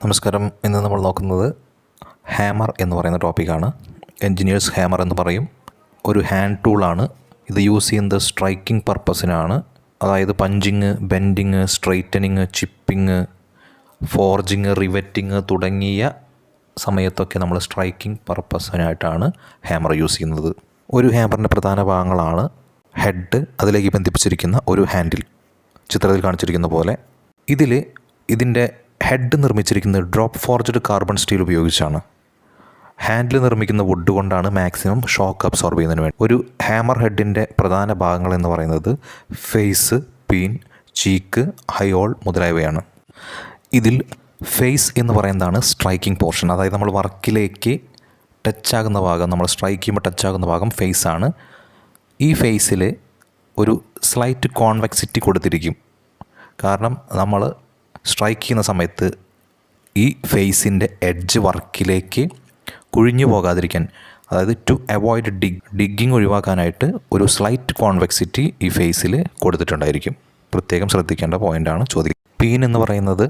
നമസ്കാരം. ഇന്ന് നമ്മൾ നോക്കുന്നത് ഹാമർ എന്ന് പറയുന്ന ടോപ്പിക്കാണ്. എൻജിനീയേഴ്സ് ഹാമർ എന്ന് പറയും. ഒരു ഹാൻഡ് ടൂളാണ്. ഇത് യൂസ് ചെയ്യുന്നത് സ്ട്രൈക്കിംഗ് പർപ്പസിനാണ്. അതായത് punching, bending, straightening, chipping, forging, riveting തുടങ്ങിയ സമയത്തൊക്കെ നമ്മൾ സ്ട്രൈക്കിംഗ് പർപ്പസിനായിട്ടാണ് ഹാമർ യൂസ് ചെയ്യുന്നത്. ഒരു ഹാമറിൻ്റെ പ്രധാന ഭാഗങ്ങളാണ് ഹെഡ്, അതിലേക്ക് ബന്ധിപ്പിച്ചിരിക്കുന്ന ഒരു ഹാൻഡിൽ, ചിത്രത്തിൽ കാണിച്ചിരിക്കുന്ന പോലെ. ഇതിൻ്റെ ഹെഡ് നിർമ്മിച്ചിരിക്കുന്നത് ഡ്രോപ്പ് ഫോർജ്ഡ് കാർബൺ സ്റ്റീൽ ഉപയോഗിച്ചാണ്. ഹാൻഡിൽ നിർമ്മിക്കുന്ന വുഡ് കൊണ്ടാണ് മാക്സിമം ഷോക്ക് അബ്സോർബ് ചെയ്യുന്നതിന് വേണ്ടി. ഒരു ഹാമർ ഹെഡിൻ്റെ പ്രധാന ഭാഗങ്ങൾ എന്ന് പറയുന്നത് ഫേസ്, പീൻ, ചീക്ക്, ഹൈഹോൾ മുതലായവയാണ്. ഇതിൽ ഫേസ് എന്ന് പറയുന്നതാണ് സ്ട്രൈക്കിംഗ് പോർഷൻ. അതായത് നമ്മൾ വർക്കിലേക്ക് ടച്ചാകുന്ന ഭാഗം, നമ്മൾ സ്ട്രൈക്ക് ചെയ്യുമ്പോൾ ടച്ചാകുന്ന ഭാഗം ഫേസാണ്. ഈ ഫേസിൽ ഒരു സ്ലൈറ്റ് കോൺവെക്സിറ്റി കൊടുത്തിരിക്കും. കാരണം നമ്മൾ സ്ട്രൈക്ക് ചെയ്യുന്ന സമയത്ത് ഈ ഫേസിൻ്റെ എഡ്ജ് വർക്കിലേക്ക് കുഴിഞ്ഞു പോകാതിരിക്കാൻ, അതായത് ടു അവോയ്ഡ് ഡിഗ്ഗിങ് ഒഴിവാക്കാനായിട്ട് ഒരു സ്ലൈറ്റ് കോൺവെക്സിറ്റി ഈ ഫേസിൽ കൊടുത്തിട്ടുണ്ടായിരിക്കും. പ്രത്യേകം ശ്രദ്ധിക്കേണ്ട പോയിൻ്റാണ് ചോദിക്കുക. പീൻ എന്ന് പറയുന്നത്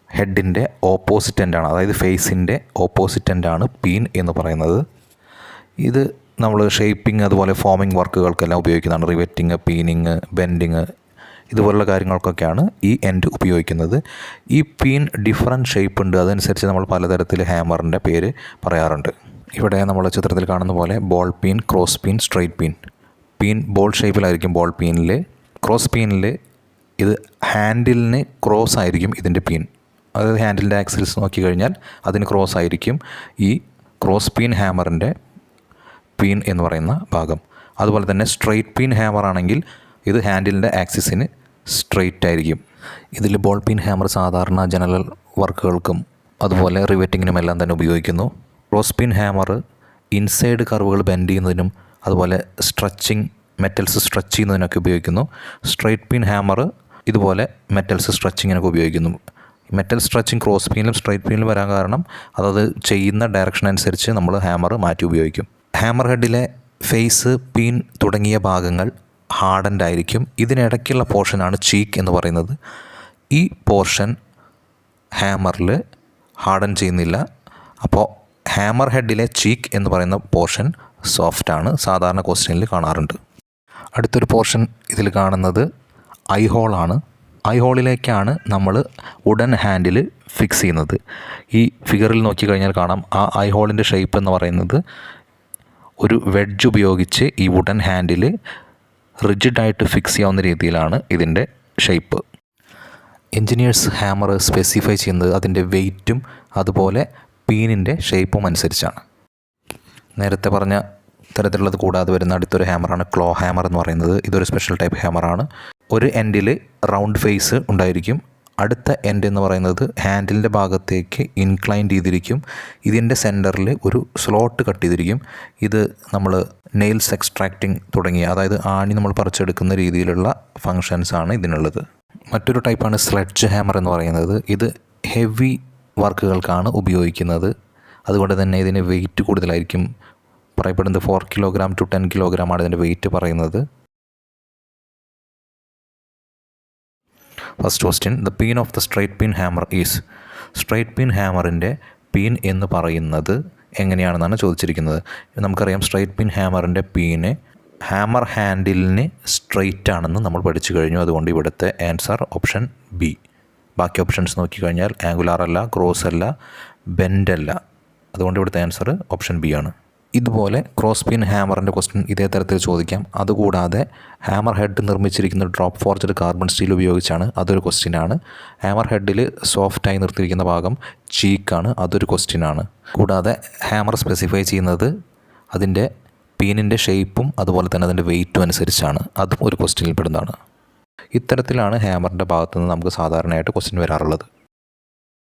ഹെഡിൻ്റെ ഓപ്പോസിറ്റ് എൻഡാണ്. അതായത് ഫേസിൻ്റെ ഓപ്പോസിറ്റ് എൻഡാണ് പീൻ എന്ന് പറയുന്നത്. ഇത് നമ്മൾ ഷേപ്പിംഗ് അതുപോലെ ഫോമിംഗ് വർക്കുകൾക്കെല്ലാം ഉപയോഗിക്കുന്നതാണ്. റിവറ്റിങ്, പീനിങ്, ബെൻഡിങ് ഇതുപോലുള്ള കാര്യങ്ങൾക്കൊക്കെയാണ് ഈ എൻഡ് ഉപയോഗിക്കുന്നത്. ഈ പീൻ ഡിഫറൻറ്റ് ഷേപ്പ് ഉണ്ട്. അതനുസരിച്ച് നമ്മൾ പലതരത്തിൽ ഹാമറിൻ്റെ പേര് പറയാറുണ്ട്. ഇവിടെ നമ്മൾ ചിത്രത്തിൽ കാണുന്ന പോലെ ball peen, cross peen, straight peen. Peen ball ഷേപ്പിലായിരിക്കും ബോൾ പീനിൽ. ക്രോസ് പീനിൽ ഇത് ഹാൻഡിലിന് ക്രോസ് ആയിരിക്കും ഇതിൻ്റെ പീൻ. അതായത് ഹാൻഡിലിൻ്റെ ആക്സിൽസ് നോക്കിക്കഴിഞ്ഞാൽ അതിന് ക്രോസ് ആയിരിക്കും ഈ ക്രോസ് പീൻ ഹാമറിൻ്റെ പീൻ എന്ന് പറയുന്ന ഭാഗം. അതുപോലെ തന്നെ സ്ട്രെയിറ്റ് പീൻ ഹാമർ ആണെങ്കിൽ ഇത് ഹാൻഡിലിൻ്റെ ആക്സിസിന് സ്ട്രെയിറ്റ് ആയിരിക്കും. ഇതിൽ ബോൾ പീൻ ഹാമർ സാധാരണ ജനറൽ വർക്കുകൾക്കും അതുപോലെ റിവറ്റിങ്ങിനും എല്ലാം തന്നെ ഉപയോഗിക്കുന്നു. ക്രോസ് പീൻ ഹാമർ ഇൻസൈഡ് കർവുകൾ ബെൻഡ് ചെയ്യുന്നതിനും അതുപോലെ മെറ്റൽസ് സ്ട്രെച്ച് ചെയ്യുന്നതിനൊക്കെ ഉപയോഗിക്കുന്നു. സ്ട്രെയിറ്റ് പീൻ ഹാമർ ഇതുപോലെ മെറ്റൽസ് സ്ട്രെച്ചിങ്ങിനൊക്കെ ഉപയോഗിക്കുന്നു. മെറ്റൽ സ്ട്രെച്ചിങ് ക്രോസ് പീനിലും സ്ട്രെയിറ്റ് പീനിലും വരാൻ കാരണം അതത് ചെയ്യുന്ന ഡയറക്ഷൻ അനുസരിച്ച് നമ്മൾ ഹാമർ മാറ്റി ഉപയോഗിക്കും. ഹാമർ ഹെഡിലെ ഫേസ്, പീൻ തുടങ്ങിയ ഭാഗങ്ങൾ ഹാർഡൻഡ് ആയിരിക്കും. ഇതിനിടയ്ക്കുള്ള പോർഷനാണ് ചീക്ക് എന്ന് പറയുന്നത്. ഈ പോർഷൻ ഹാമറിൽ ഹാർഡൻ ചെയ്യുന്നില്ല. അപ്പോൾ ഹാമർ ഹെഡിലെ ചീക്ക് എന്ന് പറയുന്ന പോർഷൻ സോഫ്റ്റാണ്. സാധാരണ ക്വസ്റ്റ്യനിൽ കാണാറുണ്ട്. അടുത്തൊരു പോർഷൻ ഇതിൽ കാണുന്നത് ഐഹോളാണ്. ഐഹോളിലേക്കാണ് നമ്മൾ വുഡൻ ഹാൻഡിൽ ഫിക്സ് ചെയ്യുന്നത്. ഈ ഫിഗറിൽ നോക്കിക്കഴിഞ്ഞാൽ കാണാം, ആ ഐഹോളിൻ്റെ ഷേപ്പ് എന്ന് പറയുന്നത് ഒരു വെഡ്ജ് ഉപയോഗിച്ച് ഈ വുഡൻ ഹാൻഡിൽ റിജിഡായിട്ട് ഫിക്സ് ചെയ്യാവുന്ന രീതിയിലാണ് ഇതിൻ്റെ ഷേപ്പ്. എൻജിനീയേഴ്സ് ഹാമർ സ്പെസിഫൈ ചെയ്യുന്നത് അതിൻ്റെ വെയ്റ്റും അതുപോലെ പീനിൻ്റെ ഷേപ്പും അനുസരിച്ചാണ്. നേരത്തെ പറഞ്ഞ തരത്തിലുള്ളത് കൂടാതെ വരുന്ന അടുത്തൊരു ഹാമറാണ് ക്ലോ ഹാമർ എന്ന് പറയുന്നത്. ഇതൊരു സ്പെഷ്യൽ ടൈപ്പ് ഹാമറാണ്. ഒരു എൻഡിൽ റൗണ്ട് ഫേസ് ഉണ്ടായിരിക്കും. അടുത്ത എൻഡ് എന്ന് പറയുന്നത് ഹാൻഡിലിൻ്റെ ഭാഗത്തേക്ക് ഇൻക്ലൈൻ ചെയ്തിരിക്കും. ഇതിൻ്റെ സെൻറ്ററിൽ ഒരു സ്ലോട്ട് കട്ട് ചെയ്തിരിക്കും. ഇത് നമ്മൾ നെയിൽസ് എക്സ്ട്രാക്റ്റിംഗ് തുടങ്ങിയ, അതായത് ആണി നമ്മൾ പറിച്ചെടുക്കുന്ന രീതിയിലുള്ള ഫങ്ഷൻസാണ് ഇതിനുള്ളത്. മറ്റൊരു ടൈപ്പാണ് സ്ലെഡ്ജ് ഹാമർ എന്ന് പറയുന്നത്. ഇത് ഹെവി വർക്കുകൾക്കാണ് ഉപയോഗിക്കുന്നത്. അതുകൊണ്ട് തന്നെ ഇതിന് വെയിറ്റ് കൂടുതലായിരിക്കും. പറയപ്പെടുന്നത് 4 കിലോഗ്രാം ടു 10 കിലോഗ്രാം ആണ് ഇതിൻ്റെ വെയിറ്റ് പറയുന്നത്. First question, the peen of the straight peen hammer is. Straight peen ഹാമറിൻ്റെ പീൻ എന്ന് പറയുന്നത് എങ്ങനെയാണെന്നാണ് ചോദിച്ചിരിക്കുന്നത്. നമുക്കറിയാം സ്ട്രെയിറ്റ് പീൻ ഹാമറിൻ്റെ പീന് ഹാമർ ഹാൻഡിലിന് സ്ട്രെയിറ്റ് ആണെന്ന് നമ്മൾ പഠിച്ചു കഴിഞ്ഞു. അതുകൊണ്ട് ഇവിടുത്തെ ആൻസർ ഓപ്ഷൻ ബി. ബാക്കി ഓപ്ഷൻസ് നോക്കിക്കഴിഞ്ഞാൽ ആംഗുലാർ അല്ല, ക്രോസ് അല്ല, ബെൻഡ് അല്ല. അതുകൊണ്ട് ഇവിടുത്തെ ആൻസർ ഓപ്ഷൻ ബി ആണ്. ഇതുപോലെ ക്രോസ് പീൻ ഹാമറിൻ്റെ ക്വസ്റ്റ്യൻ ഇതേ തരത്തിൽ ചോദിക്കാം. അതുകൂടാതെ ഹാമർ ഹെഡ് നിർമ്മിച്ചിരിക്കുന്ന ഡ്രോപ്പ് ഫോർജ്ഡ് കാർബൺ സ്റ്റീൽ ഉപയോഗിച്ചാണ്. അതൊരു ക്വസ്റ്റ്യനാണ്. ഹാമർ ഹെഡിൽ സോഫ്റ്റായി നിർത്തിയിരിക്കുന്ന ഭാഗം ചീക്കാണ്. അതൊരു ക്വസ്റ്റ്യനാണ്. കൂടാതെ ഹാമർ സ്പെസിഫൈ ചെയ്യുന്നത് അതിൻ്റെ പീനിൻ്റെ ഷേപ്പും അതുപോലെ തന്നെ അതിൻ്റെ വെയിറ്റും അനുസരിച്ചാണ്. അതും ഒരു ക്വസ്റ്റ്യനിൽ പെടുന്നതാണ്. ഇത്തരത്തിലാണ് ഹാമറിൻ്റെ ഭാഗത്തുനിന്ന് നമുക്ക് സാധാരണയായിട്ട് ക്വസ്റ്റ്യൻ വരാറുള്ളത്.